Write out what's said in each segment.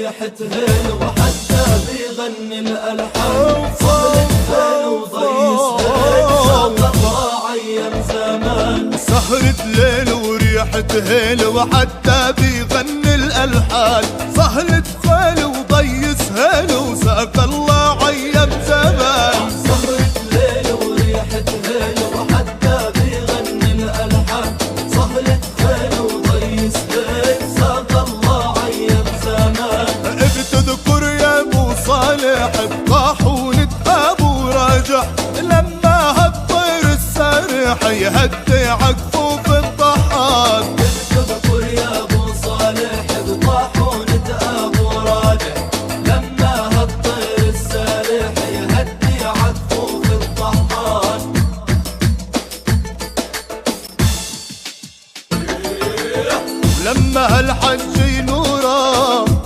وريحة هيل وحتى بيغني الألحان صهلة هيل وضيس هيل ساق الله أيام زمان. سهرة ليل وريحة هيل وحتى بيغني الألحان صهلة خيل وضيس هيل وساق الله أيام زمان. سهرة ليل وريحة هيل وحتى بيغني الألحان صهلة خيل وضيس هيل ساق الله أيام زمان. بتذكر يا ابو صالح بطاحونة ابو راجح لما هالطير السارح يهدي عقفه في الطحان. بتذكر يا ابو صالح بطاحونة ابو راجح لما هالطير السارح يهدي عقفه في الطحان. لما هالحج نورا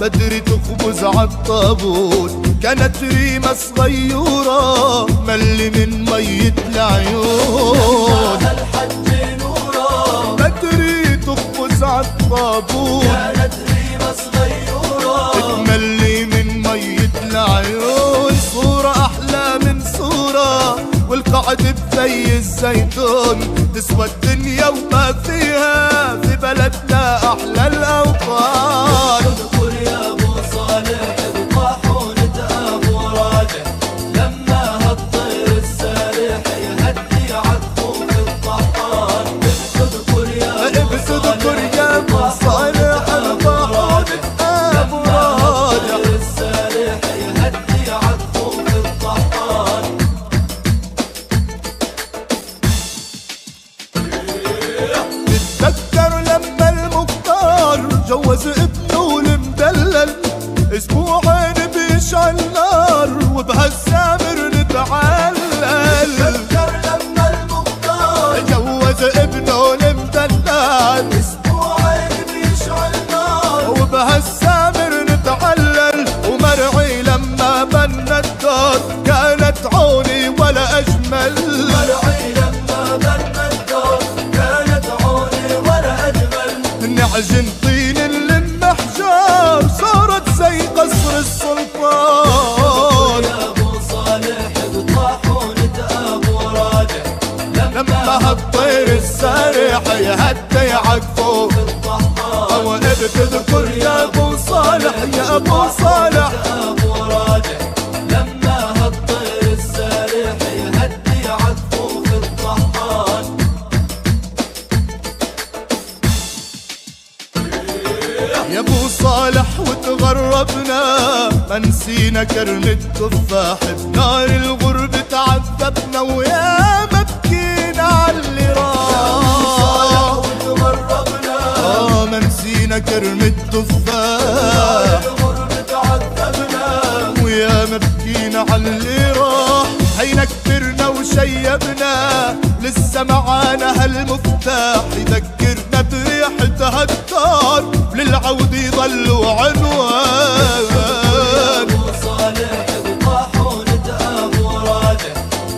بدري تخبز عالطابوت كانت ريمة صغيورة ملي من مية العيون. لما هالحج نورا بدري تخبز عالطابوت كانت ريمة صغيورة تملي من مية العيون. صورة أحلى من صورة والقعد بزي الزيتون تسوى الدنيا وما فيها في بلدنا أحلى الأوطان. بتذكر يا ابو صالح بطاحونة ابو راجح لما هالطير السارح يهدي عقفه في الطحان. بتذكر يا ابو صالح بطاحونة أبو راجح الطير السارح يهدي عقفه في الطحان. تتذكر لما المختار جوز ابنه المدلل اسبوعين بيشعل نار وبهالسامر نتعلل. تذكر لما المختار جوز ابنه المدلل اسبوعين بيشعل نار وبهالسامر نتعلل. ومرعي لما بنى الدار كانت عوني ولا أجمل. مرعي لما بنى الدار كانت عوني ولا أجمل. نعجن طين المحجار صارت زي قصر السلطان. يا ابو صالح بطاحونة ابو راجح لما هالطير السارح يهدي عقفه في الطحان. بتذكر يا ابو صالح يا ابو صالح ابو راجح لما هالطير السارح يهدي عقفه في الطحان. يا ابو صالح وتغربنا ما نسينا كرم التفاح بنار الغرب تعذبنا ويا ما بكينا عاللي راح. وتغربنا ما نسينا كرم التفاح الغرب تعذبنا ويا ما بكينا عاللي راح. هينا كبرنا وشيبنا لسه معانا هالمفتاح يذكرنا بريحة هالدار للعود يضلوا عنوان. ابو صالح بطاحونة ابو راجح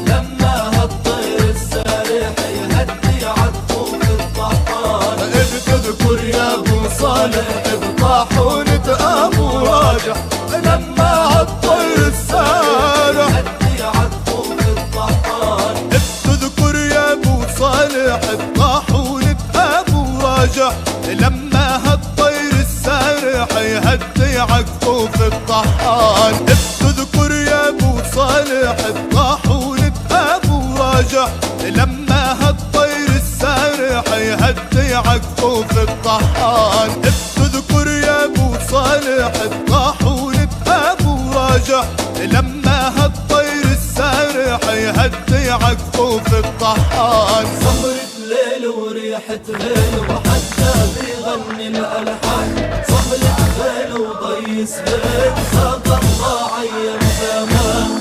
لما هالطير السارح يهدي عقفه في الطحان. بتذكر يا ابو صالح بطاحونة ابو راجح لما هالطير السارح يهدي عقفه في الطحان. بتذكر يا ابو صالح بطاحونة ابو راجح لما هالطير السارح يهدي عقفه في الطحان. بتذكر يا ابو صالح بطاحونة ابو راجح لما هالطير السارح يهدي عقفه في الطحان. بتذكر يا ابو صالح بطاحونة ابو راجح لما هالطير السارح يهدي عقفه في الطحان. سهرة ليل وريحة هيل وحتى بيغني الألحان صهلة خيل وضيس هيل ساق الله أيام زمان.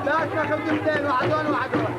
لا تاخذ اثنين وعدون وعدون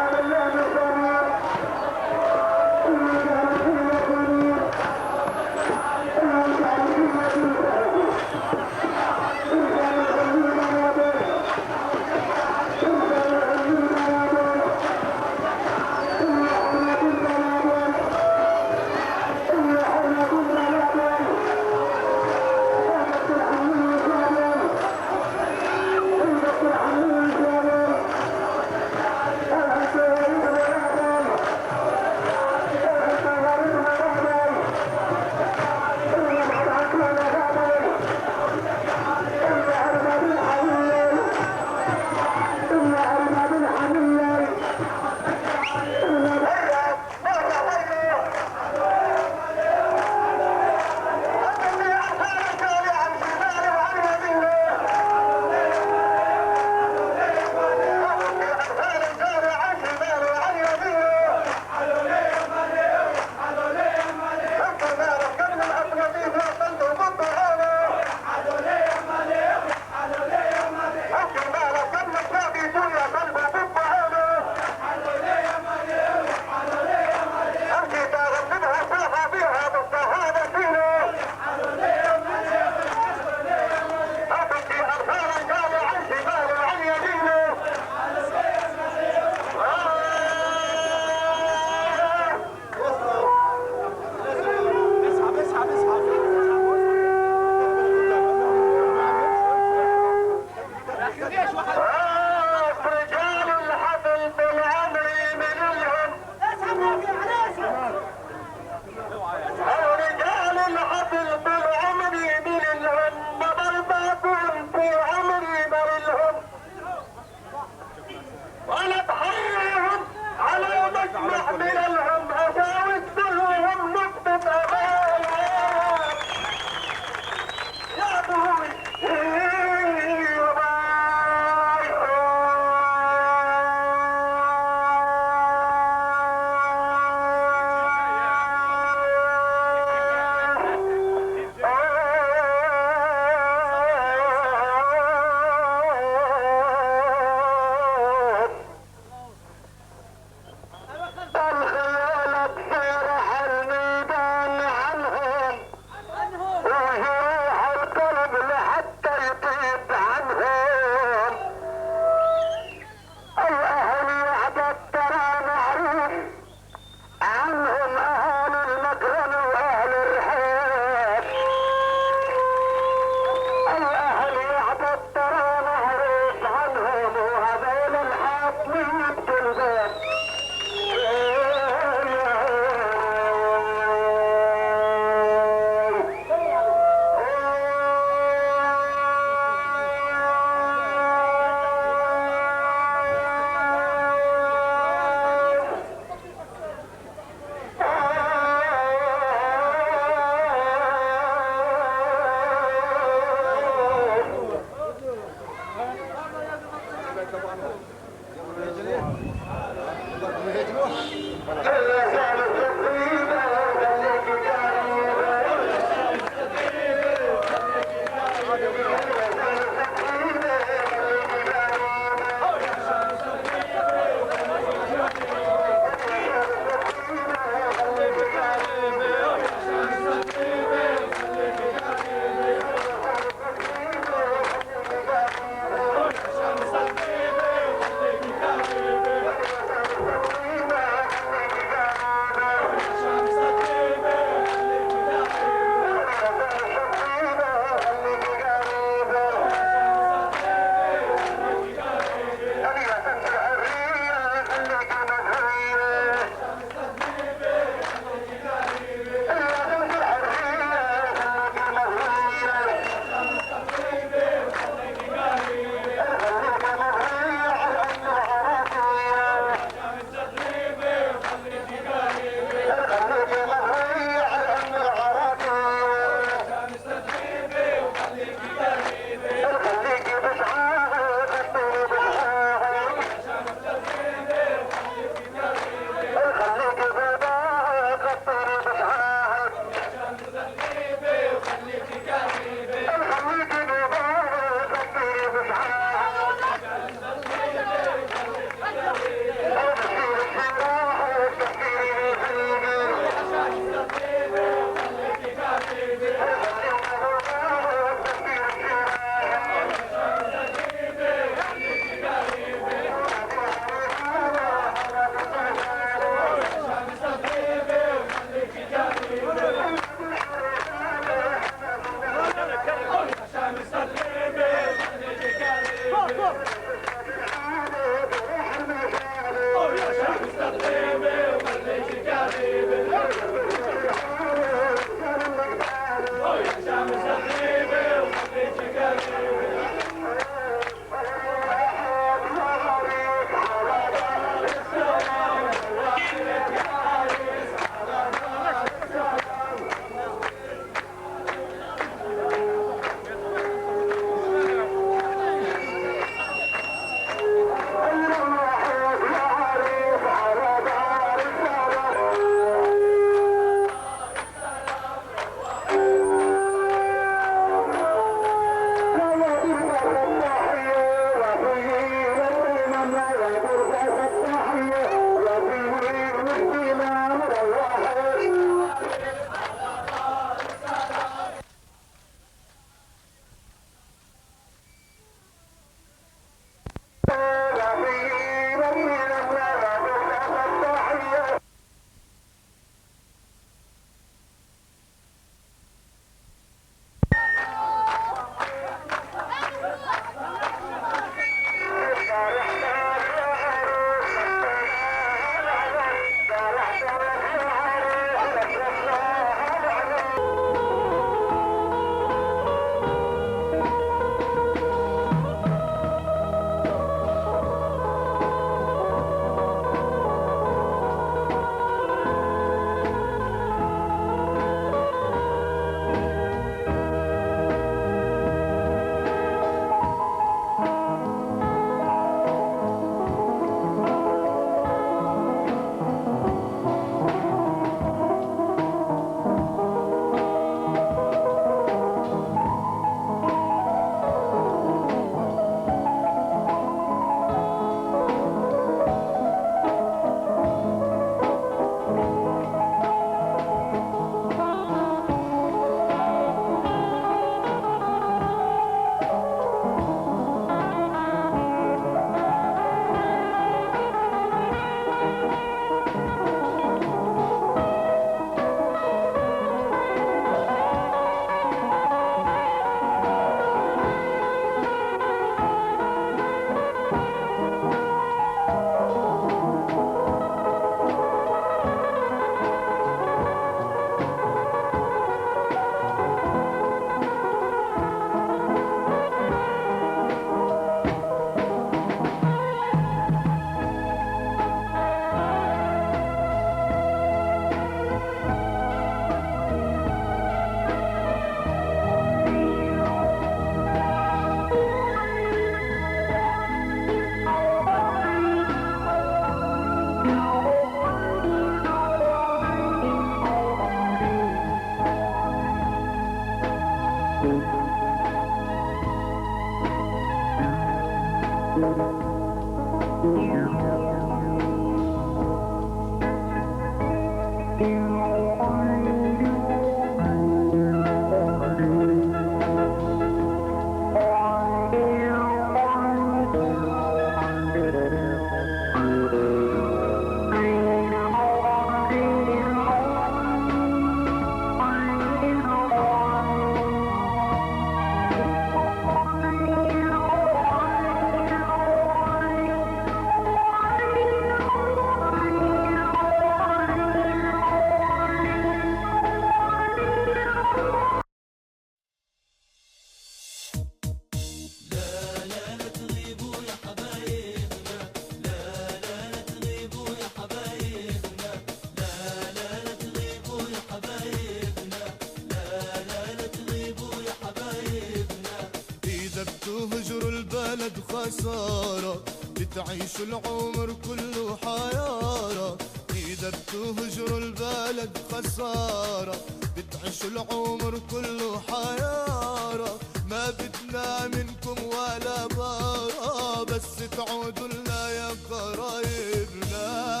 تهجر البلد خسارة، بتعيش العمر كله حيارة. إذا بتهجر البلد خسارة، بتعيش العمر كله حيارة. ما بدنا منكم ولا بارة، بس تعودوا لنا يا قرايبنا.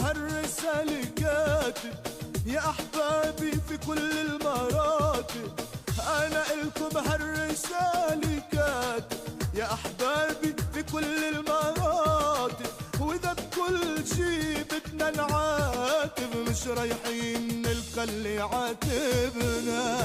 هالرسالة كاتب يا أحبابي في كل المراتب. أنا إلكم هالرسالة كاتب يا أحبابي في كل المراتب. وإذا بكل شي بدنا نعاتب، مش رايحين نلقى اللي عاتبنا.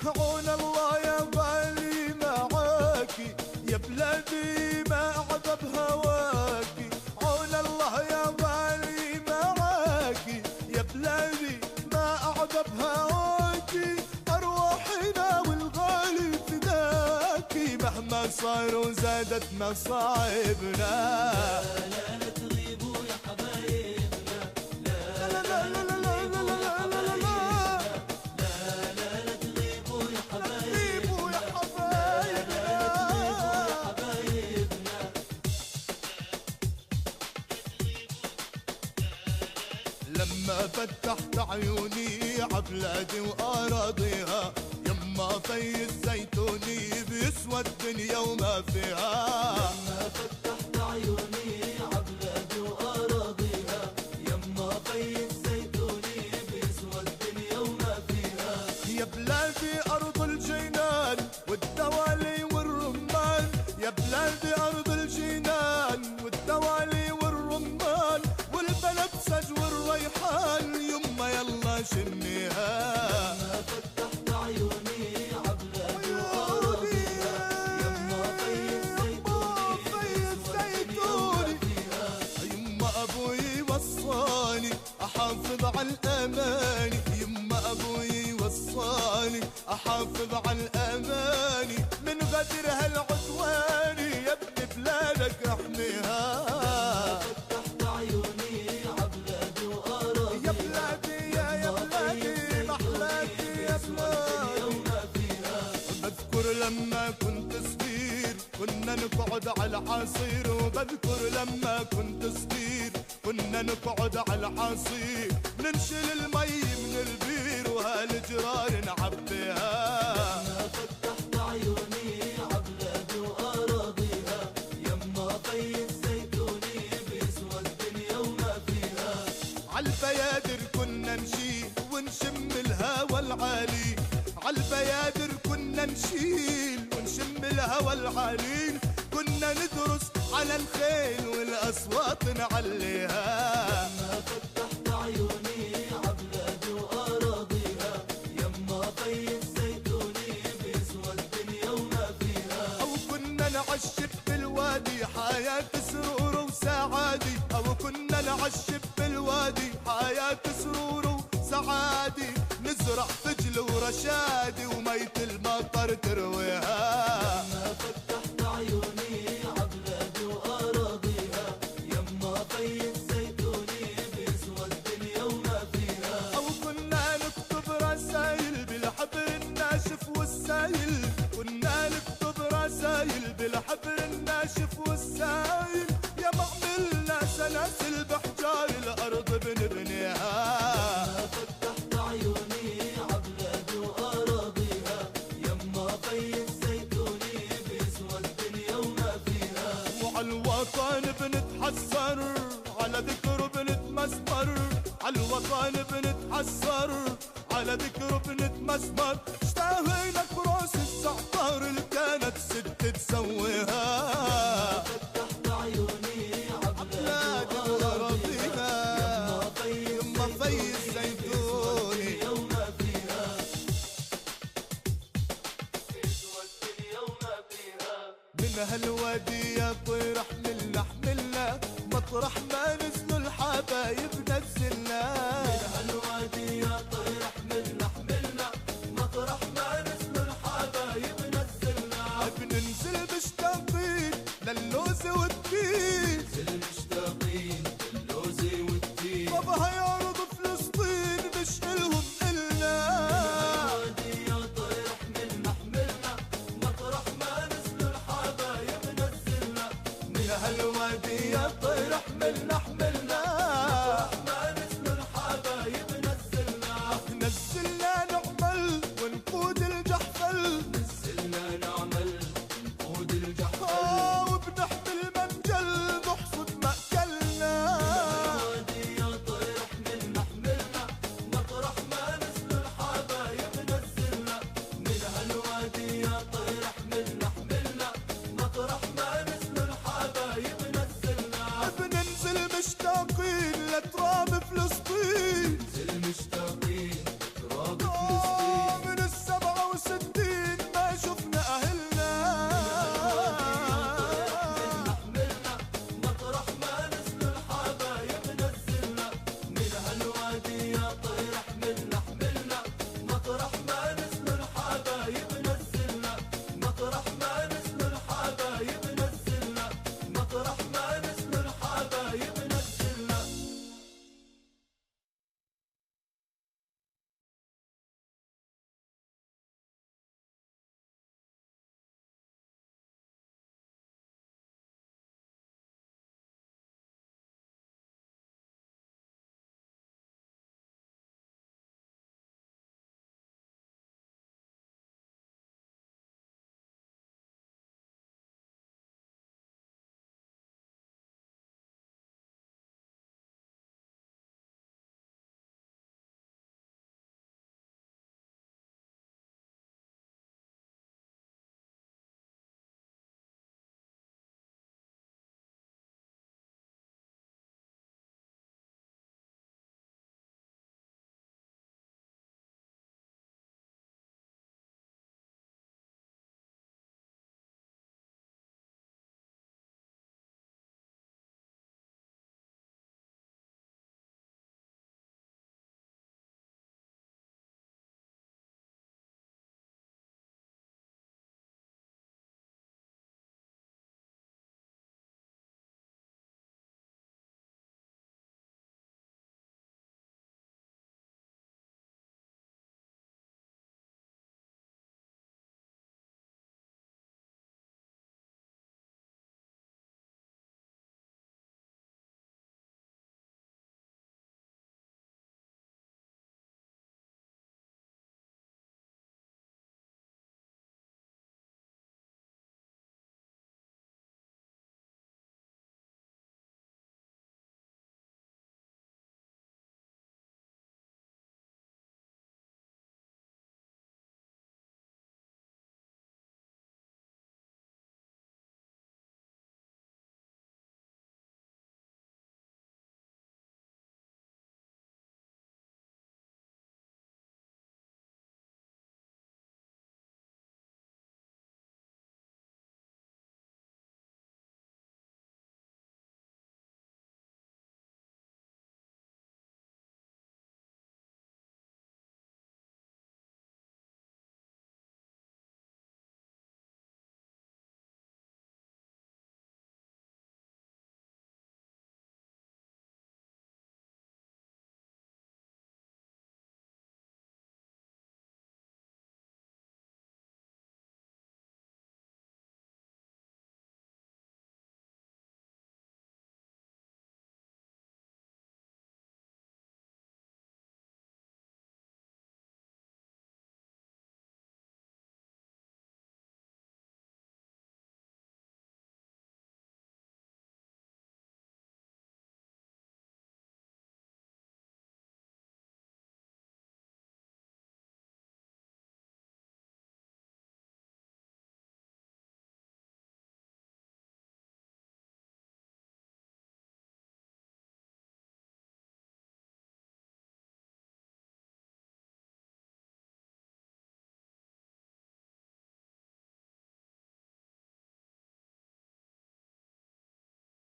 عون الله يا بالي معاكي يا بلادي ما أعذب هواكي. عون الله يا بالي معاكي يا بلادي ما أعذب هواكي. أرواحنا والغالي فداكي، مهما صار وزادت مصاعبنا. لما فتحت عيوني عبلادي وأراضيها، يما في الزيتوني بيسوى الدنيا وما فيها. لما فتحت عيوني عبلادي وأراضيها، يما في الزيتوني بيسوى الدنيا وما فيها. يا بلادي أرض الجنان والدوالي والرمان. يا بلادي أرض الجنان والدوالي والرمان، والبنفسج والريحان. يما يلا شميها. لما فتحت عيوني عبلادي وأراضيها، يما في الزيتوني فيها. يما أبوي وصاني أحافظ على الأماني. يما أبوي وصاني أحافظ على الأماني. من غدر هالعدواني يا ابن بلادك احميها. فتحت عيوني عبلادي وأراضيها، يا بلادي يا بلادي محلاتي يا بلادي. بذكر لما كنت صغير كنا نقعد على العصير. وبذكر لما كنت صغير كنا نقعد على العصير، ننشل المي من البير وهالجرار نعبيها. لما فتحت عيوني عبلادي وأراضيها، يما في الزيتوني بيسوى الدنيا وما فيها. عالبيادر كنا نشيل ونشم الهوى العالي. عالبيادر كنا نشيل ونشم الهوى العالي. كنا ندرس على الخيل والأصوات نعليها. لما فتحت عيوني عبلادي وأراضيها، يما في الزيتوني بيسوى الدنيا وما فيها. أو كنا نعشب بالوادي حياة سرور وسعادي. أو كنا نعشب بالوادي حياة سرور وسعادي. نزرع فجل ورشادي وميت المطر ترويها. لما فتحت عيوني عبلادي وأراضيها، يما هالوان بنتحسر على ذكر بنت مسمر اشتهينا كروس الزعتر اللي كانت ست تسويها فتحت عيوني عبلاد الغربيها يما في الزيتوني اليوم فيها اسود اليوم فيها من هالوادي يا طير احملنا مطرح ما نزلوا الحبايب نزلنا